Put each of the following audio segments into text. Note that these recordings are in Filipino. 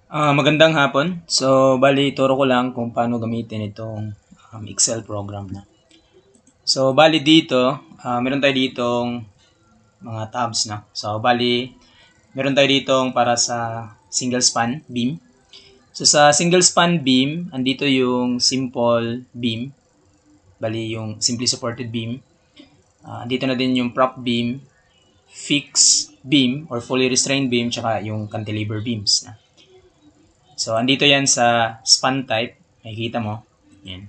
Magandang hapon. So, bali turo ko lang kung paano gamitin itong Excel program na. So, bali dito, meron tayo ditong mga tabs na. So, bali meron tayo ditong para sa single span beam. So, sa single span beam, andito yung simple beam. Bali yung simply supported beam. Andito na din yung prop beam, fixed beam or fully restrained beam, tsaka yung cantilever beams na. So, andito yan sa span type. Makikita mo. Yan.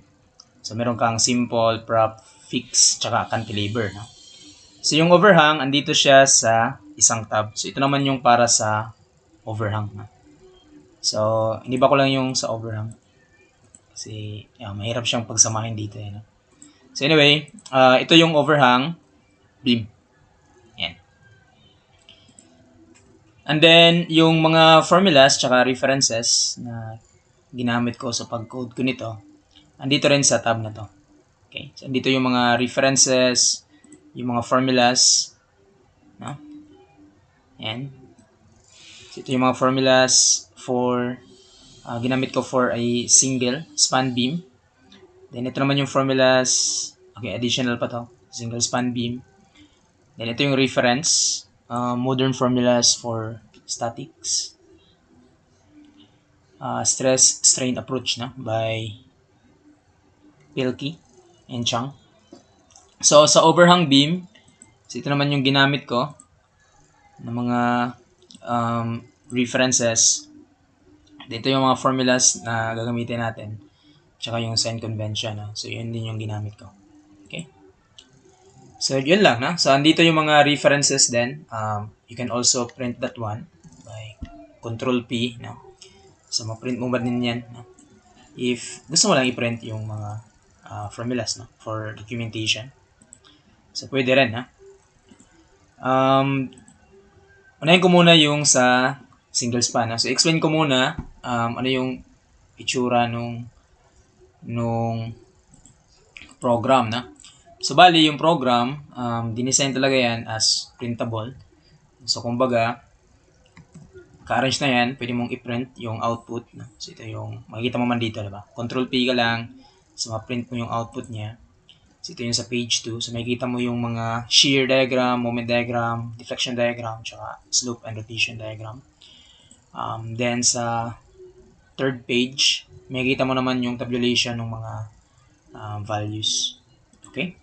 So, meron kang simple, prop, fix, tsaka cantilever. No? So, yung overhang, andito siya sa isang tab. So, ito naman yung para sa overhang. No? So, iniba ko lang yung sa overhang. Kasi, mahirap siyang pagsamahin dito. No? So, anyway, ito yung overhang beam. Yan. And then, yung mga formulas tsaka references na ginamit ko sa pag-code ko nito, andito rin sa tab na to. Okay? So, andito yung mga references, yung mga formulas, no? Yan. So, ito yung mga formulas for, ginamit ko for a single span beam. Then, ito naman yung formulas, okay, additional pa to, single span beam. Then, ito yung reference, modern formulas for statics. Stress strain approach na by Pilkey and Chang. So, sa overhang beam, so ito naman yung ginamit ko ng mga references. Dito yung mga formulas na gagamitin natin. Tsaka yung sign convention. No? So, yun din yung ginamit ko. Okay? So, yun lang. No? So, andito yung mga references din. You can also print that one by Control P. No? So, ma-print mo ba din yan? No? If gusto mo lang i-print yung mga formulas no? For documentation. So, pwede rin. Ha? Unahin ko muna yung sa single span. So, explain ko muna ano yung itsura nung program na. So, bali yung program, dinesign talaga yan as printable. So, kumbaga, ka-arrange na yan, pwede mong i-print yung output. No? So, ito yung, makikita mo man dito, diba? Control P ka lang, so ma-print mo yung output niya. So, ito yung sa page 2. So, makikita mo yung mga shear diagram, moment diagram, deflection diagram, tsaka slope and rotation diagram. Then, sa third page, makikita mo naman yung tabulation ng mga values. Okay?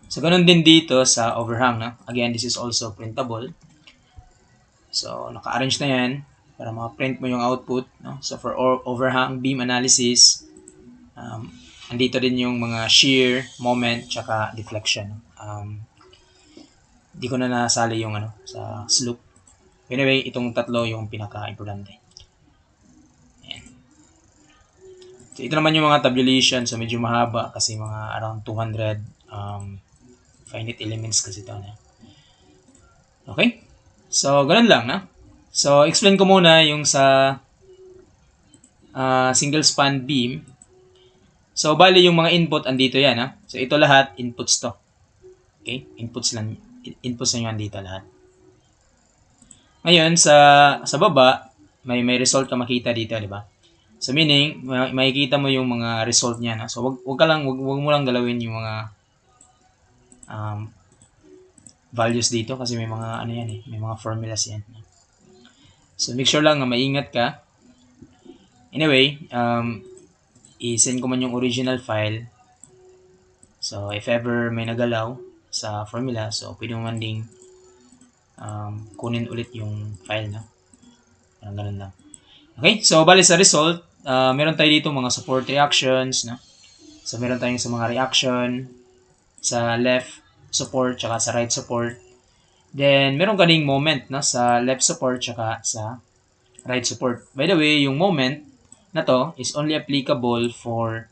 So, ganun din dito sa overhang. No? Again, this is also printable. So, naka-arrange na yan para maka-print mo yung output. No? So, for overhang beam analysis, andito din yung mga shear, moment, tsaka deflection. Di ko na nasali yung sa slope. Anyway, itong tatlo yung pinaka-importante. So, ito naman yung mga tabulation. So, medyo mahaba kasi mga around 200 finite elements kasi ito. Okay? So, ganun lang, na? So, explain ko muna yung sa single span beam. So, bali yung mga input, andito yan, ha? So, ito lahat, inputs to. Okay? Inputs na nyo andito lahat. Ngayon, sa baba, may result ka makita dito, di ba? So, meaning, makikita mo yung mga result niya, na? So, wag mo lang galawin yung mga values dito kasi may mga may mga formulas yan. So, make sure lang na maingat ka. Anyway, i-send ko man yung original file. So, if ever may nagalaw sa formula, so pwede mo man ding kunin ulit yung file na. Ganun lang. Okay, so bali sa result, meron tayo dito mga support reactions. No? So, meron tayong sa mga reaction sa left support tsaka sa right support. Then, meron ka ding moment no? Sa left support tsaka sa right support. By the way, yung moment na to is only applicable for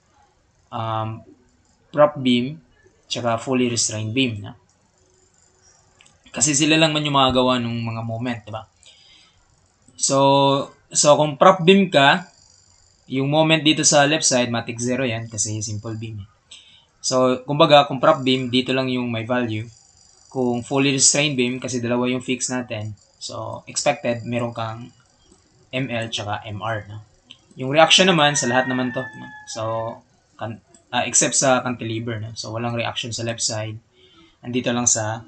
prop beam tsaka fully restrained beam. No? Kasi sila lang man yung makagawa ng mga moment, di ba? So kung prop beam ka, yung moment dito sa left side, matic 0 yan kasi simple beam. So, kumbaga, kung prop beam, dito lang yung may value. Kung fully restrained beam, kasi dalawa yung fix natin, so, expected, meron kang ML, tsaka MR. No? Yung reaction naman, sa lahat naman to. No? So, except sa cantilever. No? So, walang reaction sa left side. Andito lang sa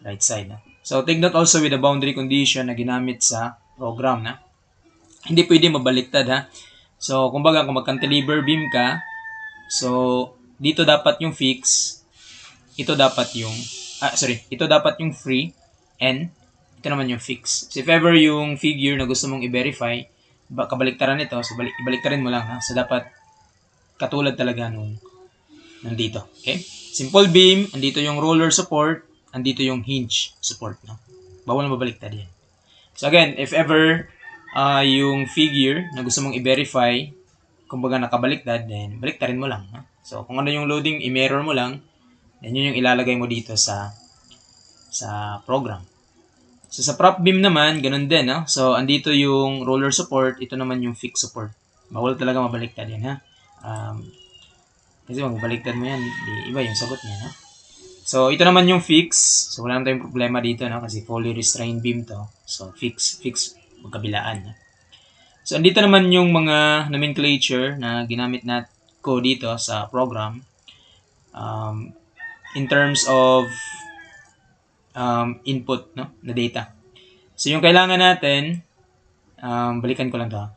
right side. No? So, take note also with the boundary condition na ginamit sa program. Na? Hindi pwede mabaliktad ha. So, kumbaga, kung mag-cantilever beam ka, so, dito dapat yung fix, ito dapat yung, ito dapat yung free, and ito naman yung fix. So, if ever yung figure na gusto mong i-verify, kabaliktaran nito, so ibaliktarin mo lang ha. So, dapat katulad talaga nung nandito. Okay? Simple beam, andito yung roller support, andito yung hinge support. No? Bawal na mabaliktad yan. So, again, if ever yung figure na gusto mong i-verify, kumbaga nakabaliktad, then baliktarin mo lang. Ha? So, kung ano yung loading, i-mirror mo lang, then yun yung ilalagay mo dito sa program. So, sa prop beam naman, ganun din. No? So, andito yung roller support, ito naman yung fixed support. Bawal talaga mabaliktad yan. Ha? Kasi magbaliktad mo yan, iba yung sagot niya. No? So, ito naman yung fix. So, wala naman tayong problema dito, no? Kasi fully restrained beam to. So, fix, magkabilaan. No? So, andito naman yung mga nomenclature na ginamit ko dito sa program. In terms of input, no, na data. So, yung kailangan natin, balikan ko lang to.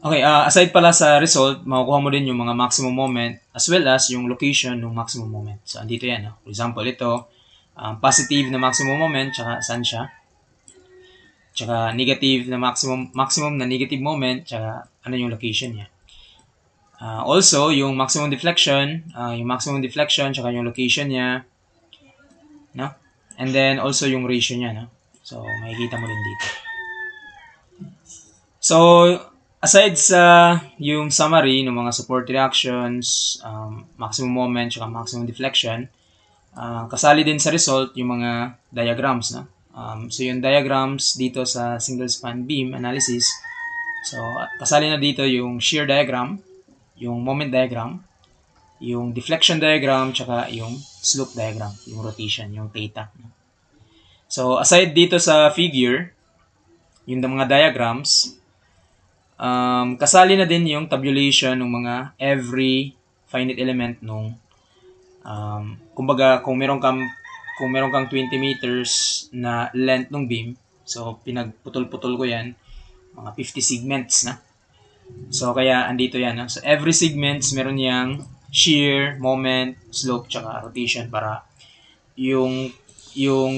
Okay, aside pala sa result, makukuha mo din yung mga maximum moment as well as yung location ng maximum moment. So, andito yan. No? For example, ito, positive na maximum moment, tsaka saan siya. Tsaka negative na maximum na negative moment, tsaka ano yung location niya. Also, yung maximum deflection, tsaka yung location niya, no? And then, also yung ratio niya, no? So, makikita mo din dito. So, aside sa yung summary ng mga support reactions, maximum moment, tsaka maximum deflection, kasali din sa result yung mga diagrams, no? So, yung diagrams dito sa single span beam analysis, so, kasali na dito yung shear diagram, yung moment diagram, yung deflection diagram, tsaka yung slope diagram, yung rotation, yung theta. So, aside dito sa figure, yung mga diagrams, kasali na din yung tabulation ng mga every finite element nung, kumbaga, kung meron kang 20 meters na length ng beam, so, pinagputol-putol ko yan, mga 50 segments na. So, kaya andito yan. No? So, every segments, meron yang shear, moment, slope, tsaka rotation para yung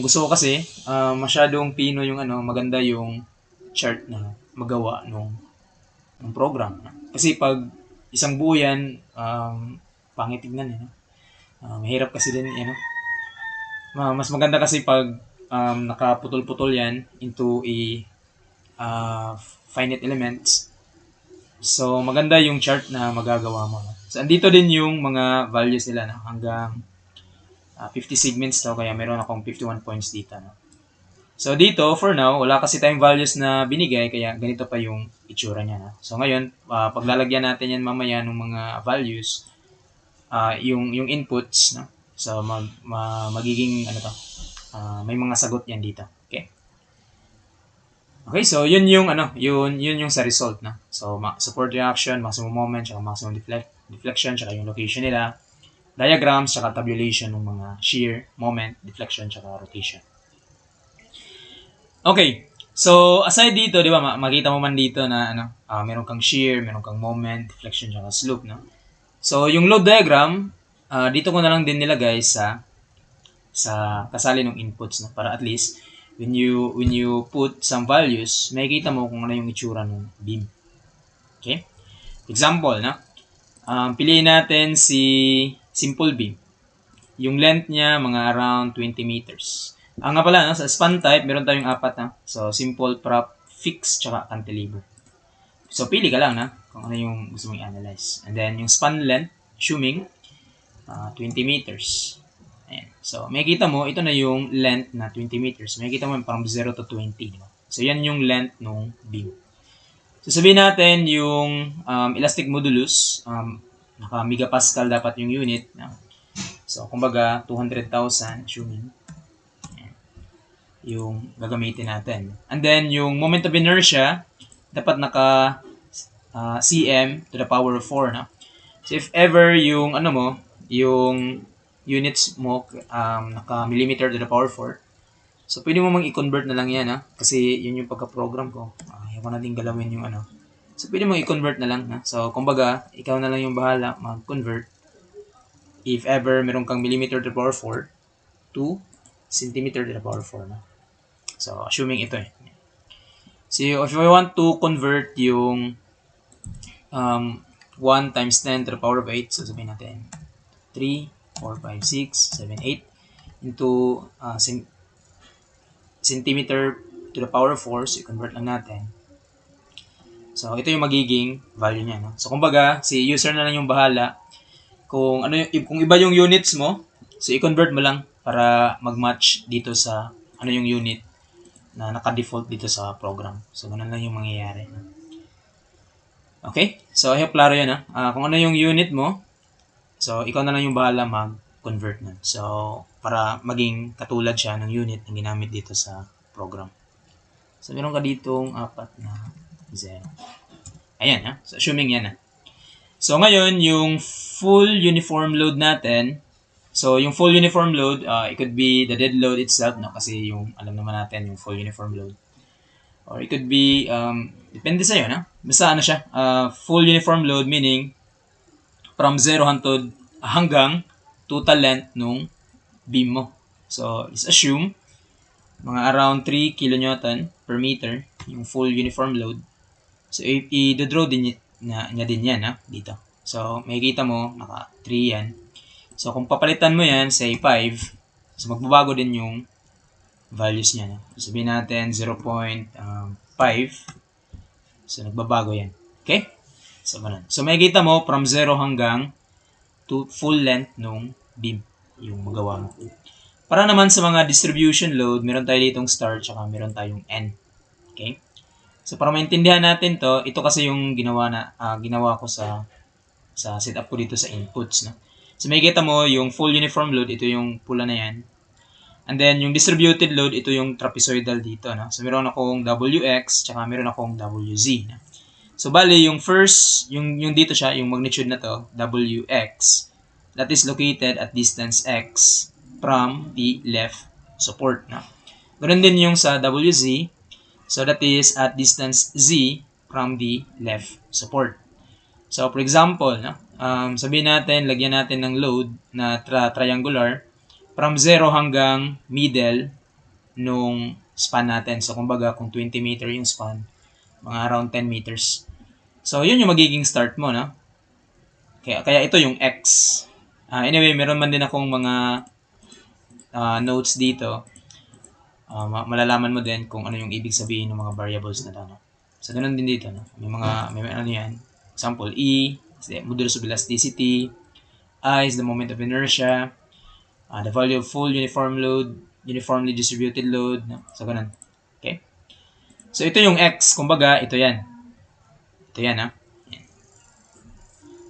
gusto ko kasi, masyadong pino yung maganda yung chart na magawa ng program. No? Kasi pag isang buo yan, pangit tignan. Mahirap kasi din, mas maganda kasi pag nakaputol-putol yan into a finite elements. So, maganda yung chart na magagawa mo. No? So, andito din yung mga values nila. No? Hanggang 50 segments to, kaya meron akong 51 points dito. No? So, dito, for now, wala kasi tayong values na binigay, kaya ganito pa yung itsura niya. No? So, ngayon, paglalagyan natin yan mamaya ng mga values, yung inputs, no? So, magiging, may mga sagot yan dito. Okay? Okay, so yun yung sa result, no. So support reaction, maximum moment, saka maximum deflection, saka yung location nila, diagrams, saka tabulation ng mga shear, moment, deflection, saka rotation. Okay. So aside dito, di ba, makita mo man dito na meron kang shear, meron kang moment, deflection, saka slope, no. So yung load diagram, dito ko na lang din nilagay sa kasali ng inputs, no, para at least when you put some values, makikita mo kung ano yung itsura ng beam. Okay? Example, no? Piliin natin si simple beam. Yung length niya, mga around 20 meters. Nga pala, no? Sa span type, meron tayong 4 na. So, simple, prop, fix, tsaka cantilever. So, pili ka lang, na kung ano yung gusto mong i-analyze. And then, yung span length, assuming 20 meters. Ayan. So, makikita mo, ito na yung length na 20 meters. Makikita mo from 0 to 20. Diba? So, yan yung length ng beam. So, sabihin natin yung elastic modulus, naka-megapascal dapat yung unit. No? So, kumbaga, 200,000, assuming. Ayan. yung gagamitin natin. And then, yung moment of inertia, dapat naka cm to the power of 4, no? So, if ever yung, yung units mo, naka millimeter to the power 4, so, pwede mo i-convert na lang yan, ha? Kasi, yun yung pagka-program ko. Ayaw ko natin galawin yung So, pwede mo i-convert na lang, ha? So, kumbaga, ikaw na lang yung bahala mag-convert if ever meron kang millimeter to the power 4 to centimeter to the power 4, no? So, assuming ito eh. So, if you want to convert yung 1 times 10 to the power of 8, so sabihin natin 3, 4, 5, 6, 7, 8 into centimeter to the power of 4, so i-convert lang natin. So, ito yung magiging value niya, no? So, kumbaga, si user na lang yung bahala kung kung iba yung units mo, so i-convert mo lang para mag-match dito sa yung unit na naka-default dito sa program. So, ganun lang yung mangyayari. Okay? So, I hope klaro yun, ha? Kung ano yung unit mo, so, ikaw na lang yung bahala mag-convert nun. So, para maging katulad siya ng unit na ginamit dito sa program. So, meron ka ditong 4 na 0. Ayan, ha? So, assuming yan, ha? So, ngayon, yung full uniform load natin, so, yung full uniform load, it could be the dead load itself, no? Kasi yung, alam naman natin, yung full uniform load. Or it could be, depende sa'yo, no? Basta siya, full uniform load, meaning, from 0 hanggang total length nung beam mo. So, let's assume, mga around 3 kN per meter, yung full uniform load. So, i-draw din niya din yan, ha? Dito. So, makikita mo, naka 3 yan. So, kung papalitan mo yan, say 5, so magbabago din yung values niya. No? So, sabihin natin 0.5. So, nagbabago yan. Okay? So, ganun. So, makikita mo from 0 hanggang to full length nung beam yung magawa mo. Para naman sa mga distribution load, meron tayo ditong star, tsaka meron tayong N. Okay? So, para maintindihan natin to, ito kasi yung ginawa ko sa setup ko dito sa inputs. No? So, makikita mo yung full uniform load, ito yung pula na yan. And then, yung distributed load, ito yung trapezoidal dito. No? So, meron akong WX, tsaka meron akong WZ. No? So, bali, yung first, yung dito siya, yung magnitude na to, WX, that is located at distance X from the left support. No? Ganun din yung sa WZ, so that is at distance Z from the left support. So, for example, no? Sabihin natin, lagyan natin ng load na triangular from 0 hanggang middle nung span natin. So, kumbaga, kung 20 meter yung span, mga around 10 meters. So, yun yung magiging start mo, no? Kaya ito yung X. Anyway, meron man din akong mga notes dito. Malalaman mo din kung ano yung ibig sabihin ng mga variables na to, no? So, ganun din dito, no? May ano yan. Example, E is the modulus of elasticity. I is the moment of inertia. The value of full uniform load, uniformly distributed load, no? So, ganun. Okay? So, ito yung X. Kumbaga, ito yan. Ito yan, ha?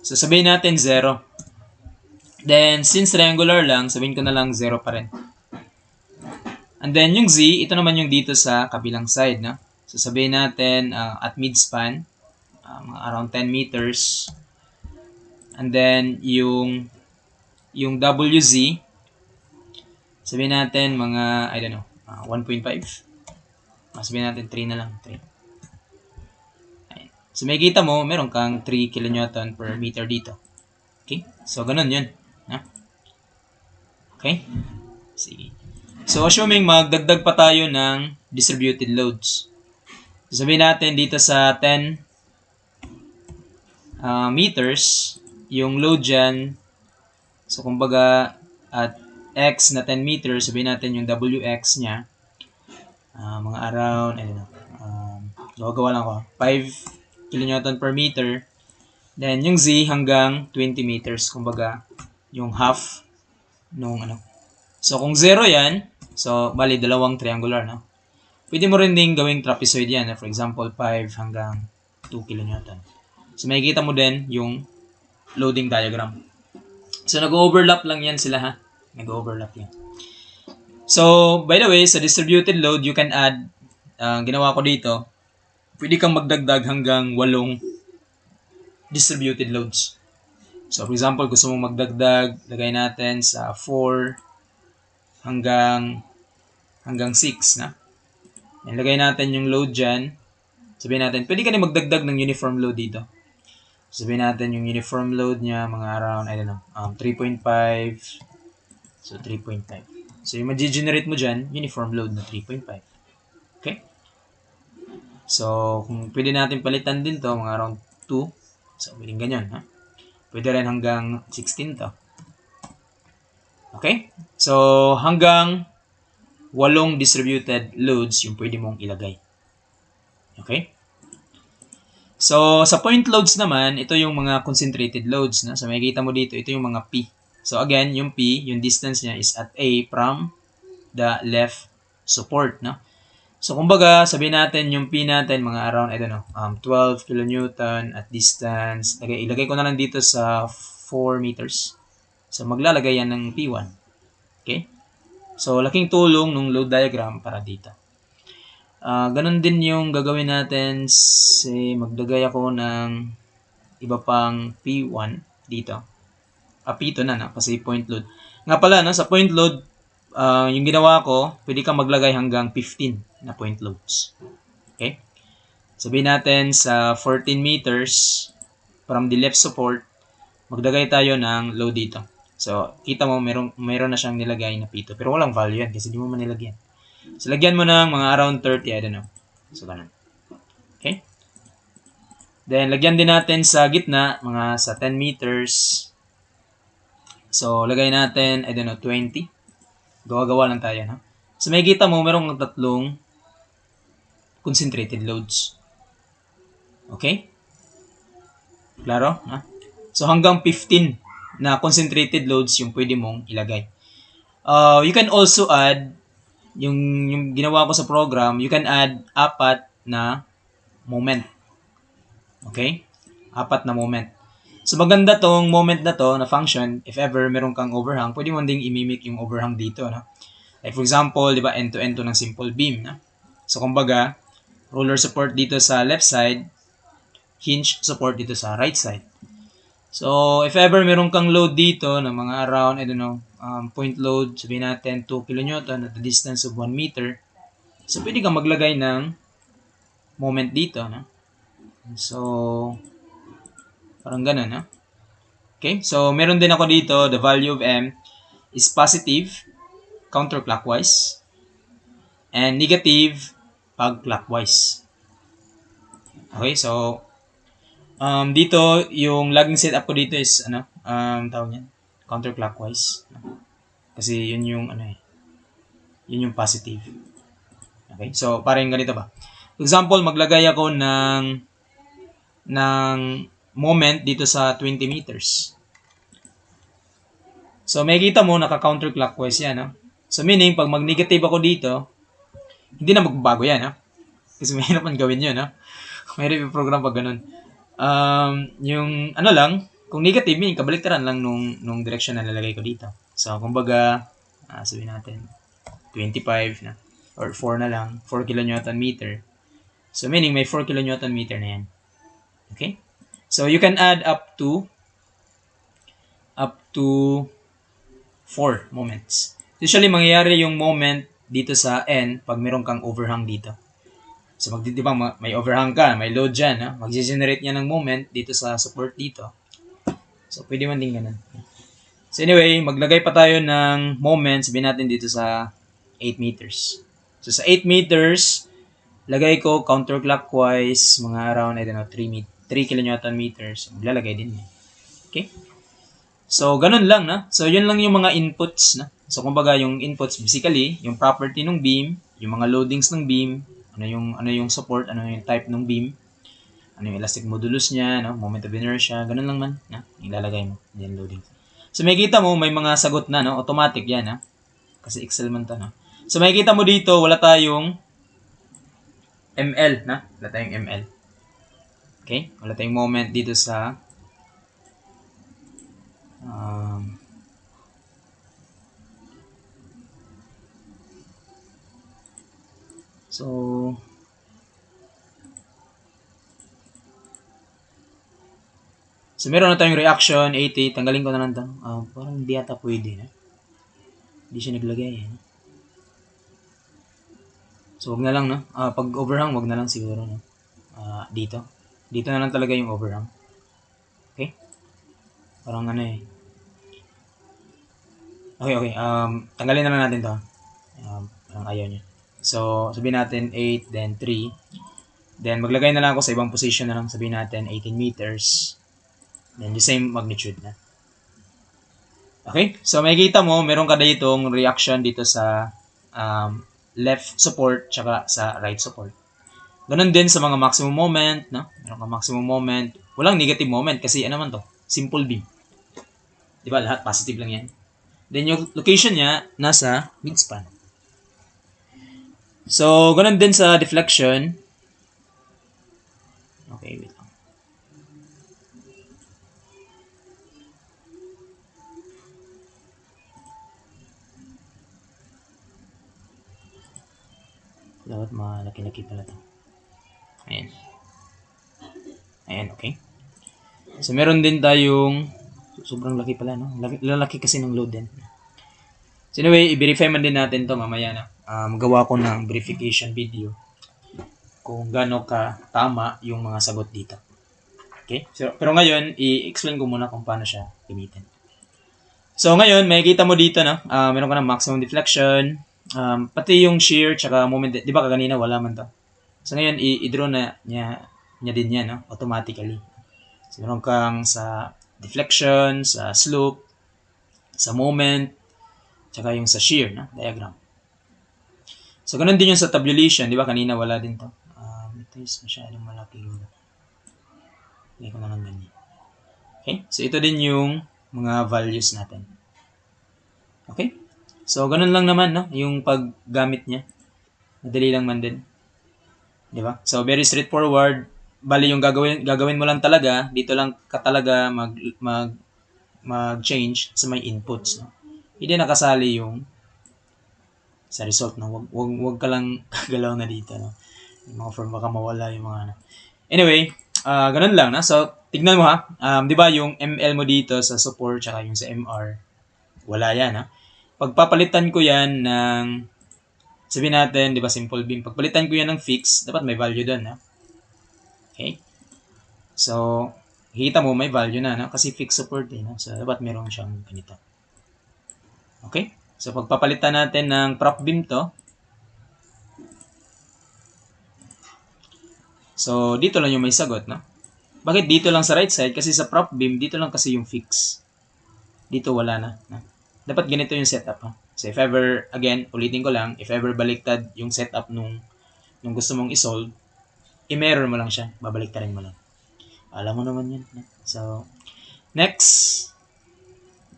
So, sabihin natin 0. Then, since triangular lang, sabihin ko na lang 0 pa rin. And then, yung Z, ito naman yung dito sa kabilang side, no? So, sabihin natin at midspan, around 10 meters. And then, yung WZ, sabihin natin mga, I don't know, 1.5. Sabihin natin 3 na lang, 3. Ayan. So, makikita mo, meron kang 3 kN per meter dito. Okay? So, ganun yun. No? Okay? Sige. So, assuming magdagdag pa tayo ng distributed loads. So, sabihin natin dito sa 10 meters, yung load dyan, so, kumbaga, at X na 10 meters, sabihin natin yung WX niya, mga around, I don't know, gawa lang ako, 5 kN per meter. Then, yung Z hanggang 20 meters, kumbaga, yung half nung So, kung 0 yan, so, bali, dalawang triangular, no? Pwede mo rin din gawing trapezoid yan. For example, 5 hanggang 2 kN. So, makikita mo din yung loading diagram. So, nag-overlap lang yan sila, ha? Nag-overlap yan. So, by the way, sa distributed load, you can add, ginawa ko dito, pwede kang magdagdag hanggang 8 distributed loads. So, for example, gusto mong magdagdag, lagay natin sa 4 hanggang 6 na. Ilagay natin yung load dyan. Sabihin natin, pwede ka na magdagdag ng uniform load dito. Sabihin natin yung uniform load niya, mga around, 3.5. So, 3.5. So, yung ma-generate mo dyan, uniform load na 3.5. Okay? So, kung pwede natin palitan din to, mga around 2. So, pwedeng ganyan, ha? Pwede rin hanggang 16 to. Okay? So, hanggang 8 distributed loads yung pwede mong ilagay. Okay? So, sa point loads naman, ito yung mga concentrated loads. No? So, makikita mo dito, ito yung mga P. So, again, yung P, yung distance niya is at A from the left support. No? So, kumbaga, sabihin natin yung P natin, mga around, 12 kilonewton at distance. Ilagay ko na lang dito sa 4 meters. So, maglalagay yan ng P1. Okay? So, laking tulong ng load diagram para dito. Ganun din yung gagawin natin. Magdagay ako ng iba pang P1 dito. P2 na, kasi point load. Nga pala, no, sa point load, yung ginawa ko, pwede kang maglagay hanggang 15 na point loads. Okay? Sabihin natin sa 14 meters from the left support, magdagay tayo ng load dito. So, kita mo, meron na siyang nilagay na P2. Pero walang value yan kasi di mo man nilagyan. So, lagyan mo ng mga around 30, I don't know. So, ganun. Okay? Then, lagyan din natin sa gitna, mga sa 10 meters. So, lagay natin, 20. Gawa-gawa lang tayo, no? So, may kita mo, merong tatlong concentrated loads. Okay? Klaro? Ha? So, hanggang 15 na concentrated loads yung pwede mong ilagay. You can also add yung ginawa ko sa program, you can add 4 na moment. Okay? 4 na moment. So, maganda tong moment na to, na function, if ever meron kang overhang, pwede mo ding imimik yung overhang dito. No? Like for example, di ba, end-to-end to ng simple beam. No? So, kumbaga, roller support dito sa left side, hinge support dito sa right side. So, if ever meron kang load dito na mga around, point load, sabihin natin 2 kilonewton at a distance of 1 meter. So, pwede kang maglagay ng moment dito. No? So, parang ganun. No? Okay? So, meron din ako dito, the value of M is positive, counterclockwise, and negative, pag clockwise. Okay? So, dito, yung laging setup ko dito is, tawag niyan, counterclockwise. Kasi yun yung, yun yung positive. Okay? So, parang ganito ba? For example, maglagay ako ng moment dito sa 20 meters. So, may kita mo, naka-counterclockwise yan, no? So, meaning, pag mag-negative ako dito, hindi na magbabago yan, ha? Kasi mahirap man gawin yun, ha? Mahirap yung program pag ganun. Yung, lang, kung negative, meaning, kabaliktaran lang nung direction na lalagay ko dito. So, kumbaga, sabihin natin, 25 na, or 4 na lang, 4 kilonewton meter. So, meaning, may 4 kilonewton meter na yan. Okay? So, you can add up to 4 moments. Usually, mangyayari yung moment dito sa N pag meron kang overhang dito. So, may overhang ka, may load dyan, ha? Mag-generate niya ng moment dito sa support dito. So, pwede man din ganun. So, anyway, maglagay pa tayo ng moment, sabihin natin dito sa 8 meters. So, sa 8 meters, lagay ko counterclockwise, mga around, 3 kilonewton meters. Maglalagay din. Okay? So, ganun lang, na. So, yun lang yung mga inputs, na. So, kumbaga, yung inputs, basically, yung property ng beam, yung mga loadings ng beam, ano yung support, ano yung type ng beam, ano yung elastic modulus niya, no? Moment of inertia, ganun lang man, na. Ilalagay mo, yan loading. So, makikita mo, may mga sagot na, no? Automatic yan, ha? Kasi Excel man to, no? So, makikita mo dito, wala tayong ML, na? Wala tayong ML. Okay? Wala tayong moment dito sa So meron na tayong reaction 80. Tanggalin ko na lang ito. Parang hindi ata pwede. Hindi siya naglagay. So wag na lang, no? Pag overhang, wag na lang siguro, no? Dito. Dito na lang talaga yung overhang. Okay? Parang ano eh. Okay. Tanggalin na lang natin to. Parang ayaw niya. So, sabihin natin 8, then 3. Then, maglagay na lang ako sa ibang position na lang. Sabihin natin 18 meters. Then, the same magnitude na. Okay? So, makikita mo, meron ka ditong reaction dito sa left support tsaka sa right support. Ganun din sa mga maximum moment, no? Meron ka maximum moment. Walang negative moment kasi ano man to? Simple beam. Diba? Lahat positive lang yan. Then, yung location niya, nasa midspan. So, ganun din sa deflection. Okay, wait lang. Dapat malaki-laki pala ito. Ayan, okay. So, meron din tayong sobrang laki pala, no? Lalaki kasi ng load din. So, anyway, i-verify man din natin to mamaya na. Magawa ko ng verification video kung gaano ka tama yung mga sagot dito. Okay? So, pero ngayon, i-explain ko muna kung paano siya gamitin. So, ngayon, makikita mo dito, no? Meron ka ng maximum deflection, pati yung shear, tsaka moment, di ba kaganina wala man to? So, ngayon, i-draw na niya din yan, no? Automatically. So, meron kang sa deflection, sa slope, sa moment, tsaka yung sa shear, no? Diagram. So, ganun din yung sa tabulation. Di ba? Kanina wala din to. Ito is masyadong malaki yun. Hindi ko na lang ganyan. Okay? So, ito din yung mga values natin. Okay? So, ganun lang naman, no? Yung paggamit niya. Madali lang man din. Di ba? So, very straightforward. Bali, yung gagawin mo lang talaga, dito lang ka talaga mag-change sa may inputs, no? Hindi nakasali yung sa result, no? Wag ka lang gagalaw na dito, no? Yung mga form baka mawala yung mga ano. Anyway, ganun lang, no? So, tignan mo ha. Di ba yung ML mo dito sa support tsaka yung sa MR, wala yan, ha? Pagpapalitan ko yan ng, sabihin natin, di ba, simple beam. Pagpalitan ko yan ng fix, dapat may value doon, ha? Okay? So, kita mo may value na, no? Kasi fixed support, no? So, dapat meron siyang ganito. Okay? So, pagpapalitan natin ng prop beam to. So, dito lang yung may sagot, no? Bakit dito lang sa right side? Kasi sa prop beam, dito lang kasi yung fix. Dito wala na. No? Dapat ganito yung setup, ha? So, if ever, again, ulitin ko lang, if ever baliktad yung setup nung gusto mong isolve, i-mirror mo lang siya. Babaliktarin mo lang. Alam mo naman yan. No? So, next,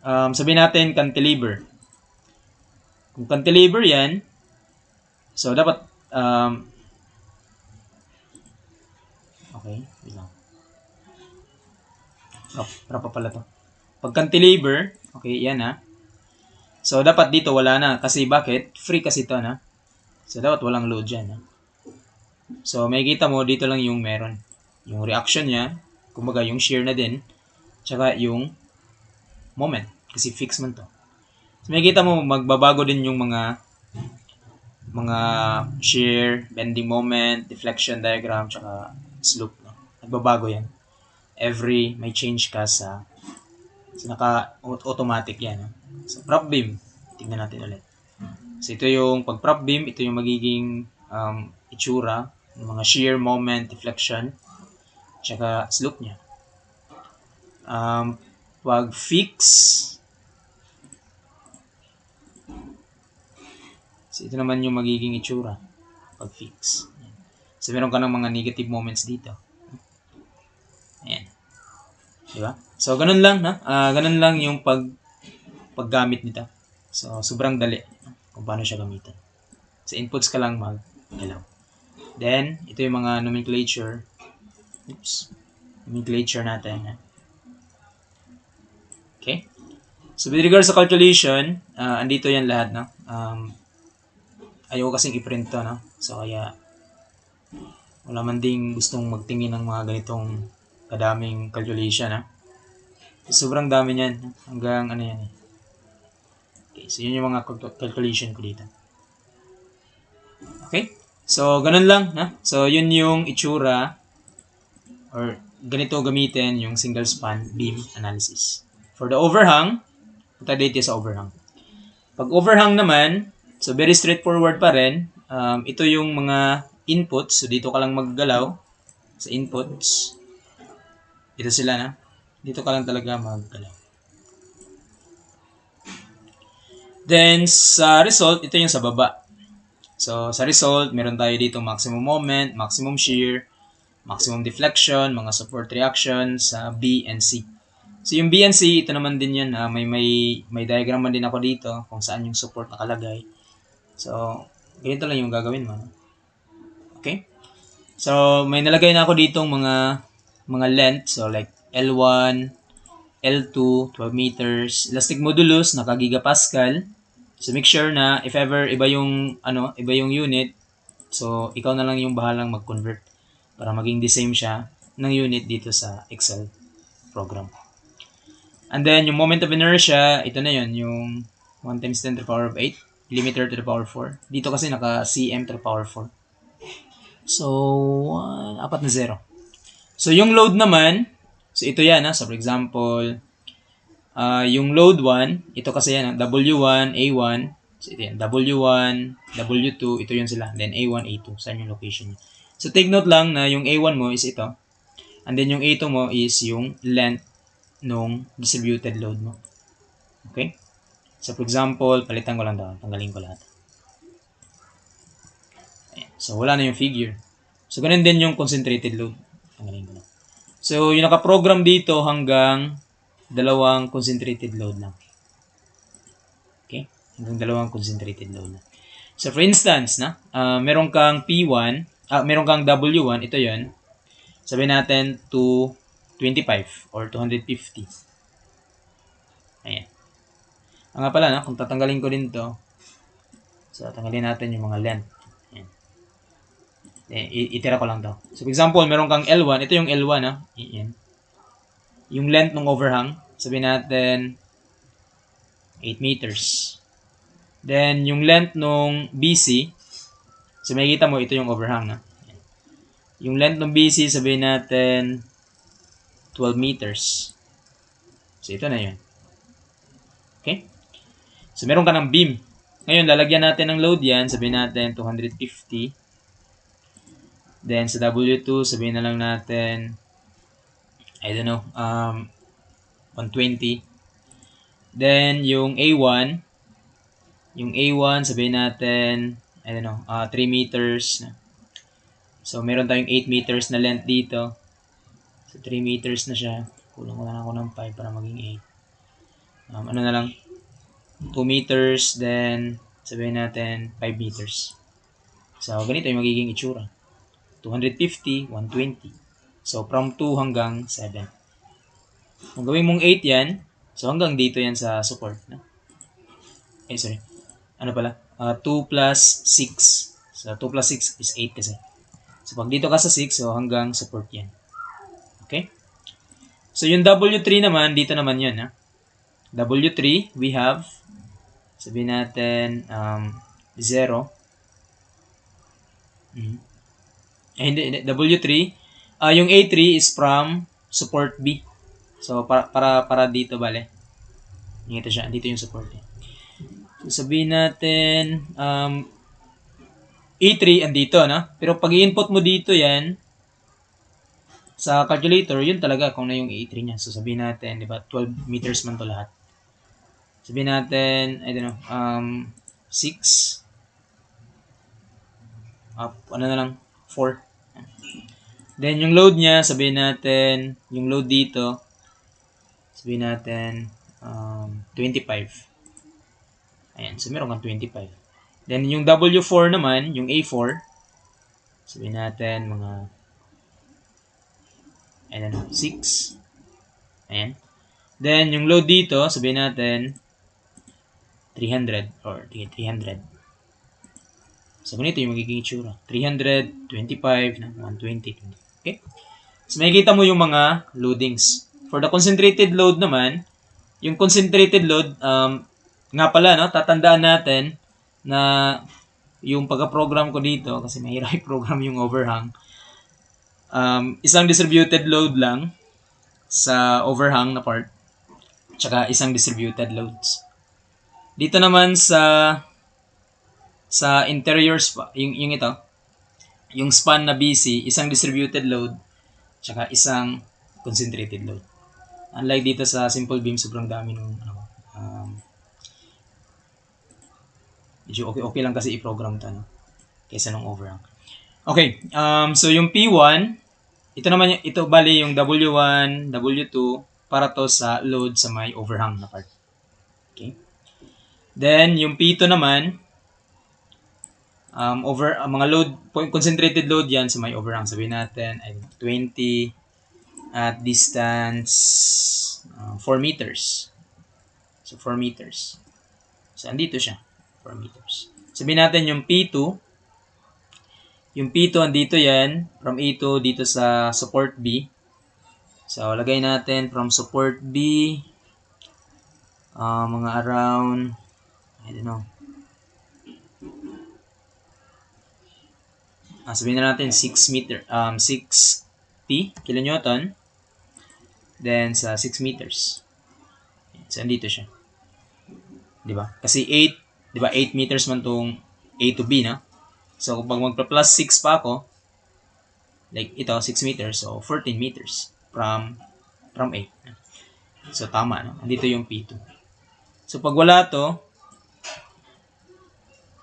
sabihin natin cantilever. Kung cantilever yan, so dapat, okay, wait lang. Prop pala to. Pag cantilever, okay, yan ha. So, dapat dito wala na. Kasi bakit? Free kasi ito, na. So, dapat walang load dyan, ha. So, makikita mo, dito lang yung meron. Yung reaction niya, kumbaga yung shear na din, tsaka yung moment. Kasi fix man to. So, makikita mo, magbabago din yung mga shear, bending moment, deflection diagram, tsaka slope. No? Nagbabago yan. May change ka sa naka-automatic yan. No? So, prop beam, tingnan natin ulit. So, ito yung pag prop beam, ito yung magiging itsura ng mga shear, moment, deflection, tsaka slope niya. Pag fix, so, ito naman yung magiging itsura pag fix. So, meron ka ng mga negative moments dito. Ayan. Diba? So, ganun lang, na? Ganun lang yung paggamit nito. So, sobrang dali kung paano siya gamitin. Sa inputs ka lang mag-galaw. Then, ito yung mga nomenclature. Nomenclature natin. Okay? So, with regards sa calculation, andito yan lahat, no? ayoko kasing i-print to, no? So, kaya, wala man ding gustong magtingin ng mga ganitong kadaming calculation, ha? Sobrang dami niyan, hanggang ano yan, eh. Okay, so yun yung mga calculation ko dito. Okay? So, ganun lang, ha? So, yun yung itsura or ganito gamitin yung single span beam analysis. For the overhang, punta dito sa overhang. Pag overhang naman, so very straightforward pa rin. Ito yung mga inputs. So, dito ka lang maggalaw sa inputs. Dito sila, na. Dito ka lang talaga maggalaw. Then, sa result, ito yung sa baba. So, sa result, meron tayo dito maximum moment, maximum shear, maximum deflection, mga support reaction sa B and C. So, yung B and C, ito naman din yun. May diagram man din ako dito kung saan yung support nakalagay. So, ganito lang yung gagawin mo. Okay? So, may nalagay na ako ditong mga length. So, like L1, L2, 12 meters, elastic modulus, naka-gigapascal. So, make sure na if ever iba yung unit, so, ikaw na lang yung bahalang mag-convert para maging the same siya ng unit dito sa Excel program. And then, yung moment of inertia, ito na yun, yung 1 times 10 to the power of 8, millimeter to the power 4. Dito kasi naka-cm to the power 4. So, 4 na 0. So, yung load naman, so ito yan, ha? So, for example, yung load 1, ito kasi yan, W1, A1, so ito yan, W1, W2, ito yun sila, then A1, A2, saan yung location niya. So, take note lang na yung A1 mo is ito, and then yung A2 mo is yung length nung distributed load mo. Okay? So, for example, palitan ko lang daw, tanggalin ko lahat. Ayan. So, wala na yung figure. So, ganun din yung concentrated load. Tanggalin ko lang. So, yung nakaprogram dito hanggang 2 concentrated load lang. Okay? Hanggang 2 concentrated load lang. So, for instance, meron kang P1, meron kang W1, ito yun. Sabihin natin 225 or 250. Ayan. Nga pala, kung tatanggalin ko din to, so, tanggalin natin yung mga length. Ayan. Itira ko lang to. So, for example, meron kang L1, ito yung L1, Ayan. Yung length ng overhang, sabihin natin 8 meters. Then, yung length nung BC, so makikita mo, ito yung overhang, Yung length ng BC, sabihin natin 12 meters. So, ito na yun. Okay? So, meron ka ng beam. Ngayon, lalagyan natin ng load yan. Sabihin natin 250. Then, sa W2, sabihin na lang natin, I don't know, 120. Then, yung A1, sabihin natin, I don't know, 3 meters. So, meron tayong 8 meters na length dito. So, 3 meters na siya. Kulang ko na ako ng 5 para maging 8. Ano na lang, 2 meters, then, sabihin natin, 5 meters. So, ganito yung magiging itsura. 250, 120. So, from 2 hanggang 7. Kung gawin mong 8 yan, so hanggang dito yan sa support. Sorry. Ano pala? 2 plus 6. So, 2 plus 6 is 8 kasi. So, pag dito ka sa 6, so hanggang support yan. Okay? So, yung W3 naman, dito naman yun, W3, we have, sabihin natin, 0. Hindi, W3. Yung A3 is from support B. So, para dito, bale. Dito siya. Dito yung support. So, sabihin natin, A3 andito, Pero pag i-input mo dito yan, sa calculator, yun talaga kung na yung A3 niya. So, sabihin natin, di ba, 12 meters man to lahat. Sabihin natin, I don't know, 6. Ano na lang, 4. Then, yung load niya, sabihin natin, yung load dito, sabihin natin, 25. Ayan, so meron kang 25. Then, yung W4 naman, yung A4, sabihin natin, mga, I don't know, 6. Ayan. Then, yung load dito, sabihin natin, 300 or 300. So, ganito yung magiging itsura. 300, 25, 120. Okay? So, makikita mo yung mga loadings. For the concentrated load naman, yung concentrated load, nga pala, no, tatandaan natin na yung pagka-program ko dito, kasi mahirap i-program yung overhang, isang distributed load lang sa overhang na part, tsaka isang distributed loads. Dito naman sa interior span, yung ito, yung span na BC, isang distributed load, tsaka isang concentrated load. Unlike dito sa simple beam, sobrang dami ng medyo okay lang kasi i-program to, no? Kaysa nung overhang. Okay, so yung P1, ito naman, ito bali yung W1, W2, para to sa load sa may overhang na part. Okay. Then, yung P2 naman, mga load, concentrated load yan sa may overhang. Sabihin natin, ay 20 at distance 4 meters. So, 4 meters. So, andito siya. 4 meters. Sabihin natin yung P2. Yung P2, andito yan. From A2, dito sa support B. So, lagay natin from support B, mga around, I don't know. Sabihin na natin 6 meter, 60 kilonewton. Then, sa 6 meters. So, andito siya. Diba? Kasi 8, diba? 8 meters man tong A to B, na? So, pag magpa-plus 6 pa ako, like ito, 6 meters, so 14 meters from A. So, tama, no? Andito yung P2. So, pag wala to,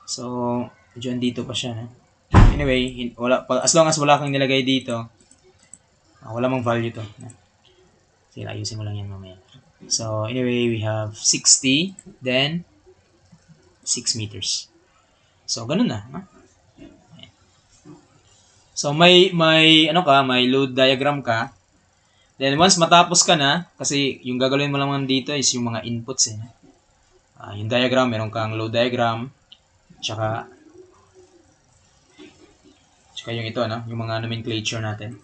so, medyo andito pa siya, no? Anyway, as long as wala kang nilagay dito, wala mong value to. Sige, ayusin mo lang yan mamaya. So, anyway, we have 60, then 6 meters. So, ganun na. No? So, may load diagram ka. Then, once matapos ka na, kasi yung gagawin mo lang dito is yung mga inputs. Yung diagram, meron kang load diagram, tsaka yung ito, no? Yung mga nomenclature natin.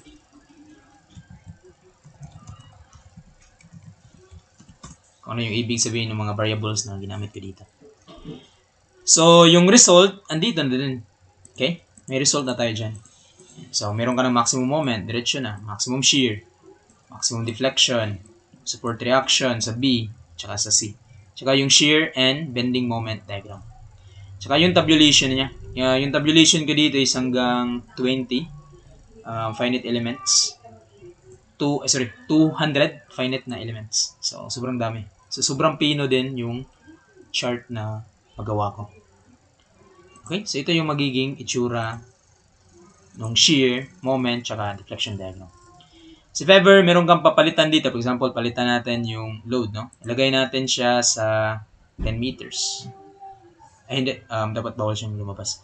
Kung ano yung ibig sabihin ng mga variables na ginamit ko dito. So, yung result, andito na din. Okay? May result na tayo dyan. So, meron ka ng maximum moment, diretso na. Maximum shear, maximum deflection, support reaction sa B, tsaka sa C. Tsaka yung shear and bending moment diagram. Tsaka yung tabulation niya. Yung tabulation ko dito is hanggang 20 finite elements. 200 finite na elements. So, sobrang dami. So, sobrang pino din yung chart na magawa ko. Okay? So, ito yung magiging itsura ng shear, moment, tsaka deflection diagram. So, if ever meron kang papalitan dito, for example, palitan natin yung load, no? Ilagay natin siya sa 10 meters. Ay, hindi. Dapat bawal siyang lumabas.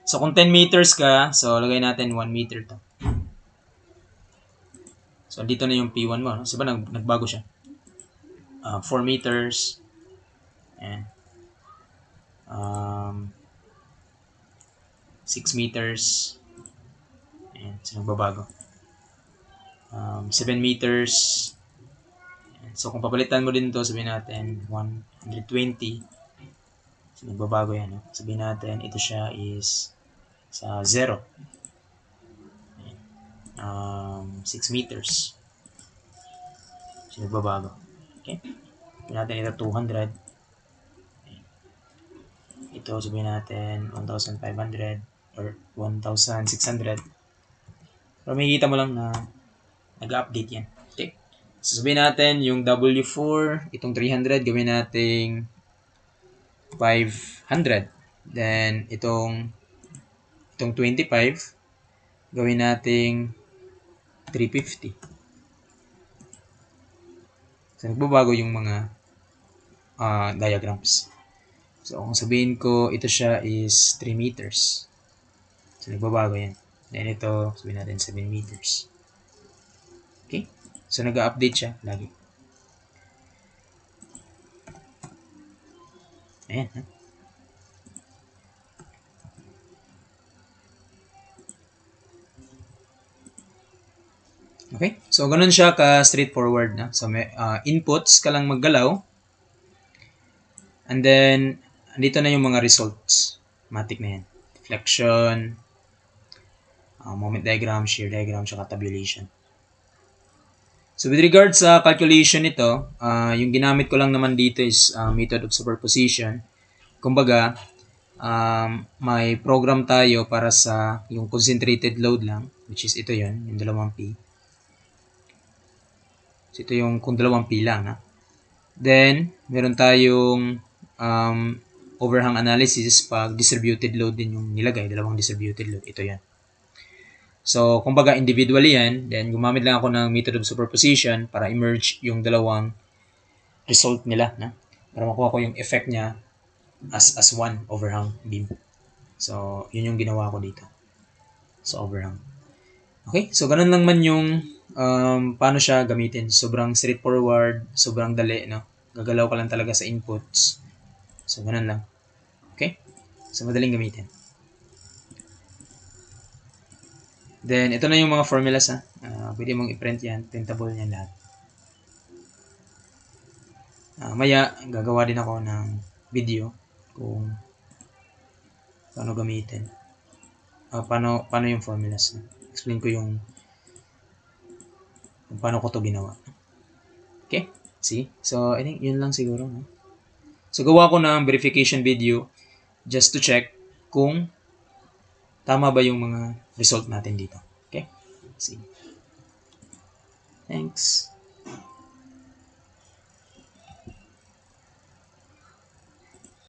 So, kung 10 meters ka, so, lagay natin 1 meter to. So, dito na yung P1 mo, no? So, ba nagbago siya? 4 meters. And 6 meters. And so, nagbabago. 7 meters. And so, kung papalitan mo din to, sabihin natin 120. So, nagbabago yan. No? Sabihin natin, ito siya is sa 0. 6 meters. So, nagbabago. Okay? Sabihin natin ito 200. Ito, sabihin natin 1,500 or 1,600. Pero makikita mo lang na nag-update yan. Okay? So, sabihin natin yung W4, itong 300, gawin natin 500. Then, itong 25, gawin natin 350. So, nagbabago yung mga diagrams. So, kung sabihin ko, ito siya is 3 meters. So, nagbabago yan. Then, ito, sabihin natin 7 meters. Okay? So, nag-update siya lagi. Ayan, ha? Okay? So, ganun siya ka-straightforward na. So, may inputs ka lang maggalaw. And then, andito na yung mga results. Matic na yan. Deflection, moment diagram, shear diagram, saka tabulation. So, with regards sa calculation nito, yung ginamit ko lang naman dito is method of superposition. Kumbaga, may program tayo para sa yung concentrated load lang, which is ito yon, yung 2P. So, ito yung kung 2P lang. Ha? Then, meron tayong overhang analysis pag distributed load din yung nilagay, dalawang distributed load. Ito yan. So, kumbaga individually yan, then gumamit lang ako ng method of superposition para i-merge yung dalawang result nila. Na? Para makuha ko yung effect niya as one overhang beam. So, yun yung ginawa ko dito. So, overhang. Okay, so ganun lang man yung paano siya gamitin. Sobrang straightforward, sobrang dali, no? Gagalaw ka lang talaga sa inputs. So, ganun lang. Okay? So, madaling gamitin. Then, ito na yung mga formulas, ha? Pwede mong i-print yan. Printable yan lahat. Maya, gagawa din ako ng video kung paano gamitin. Paano yung formulas. Explain ko yung kung paano ko to ginawa. Okay? See? So, I think yun lang siguro. No? So, gawa ko ng verification video just to check kung tama ba yung mga result natin dito. Okay? See? Thanks.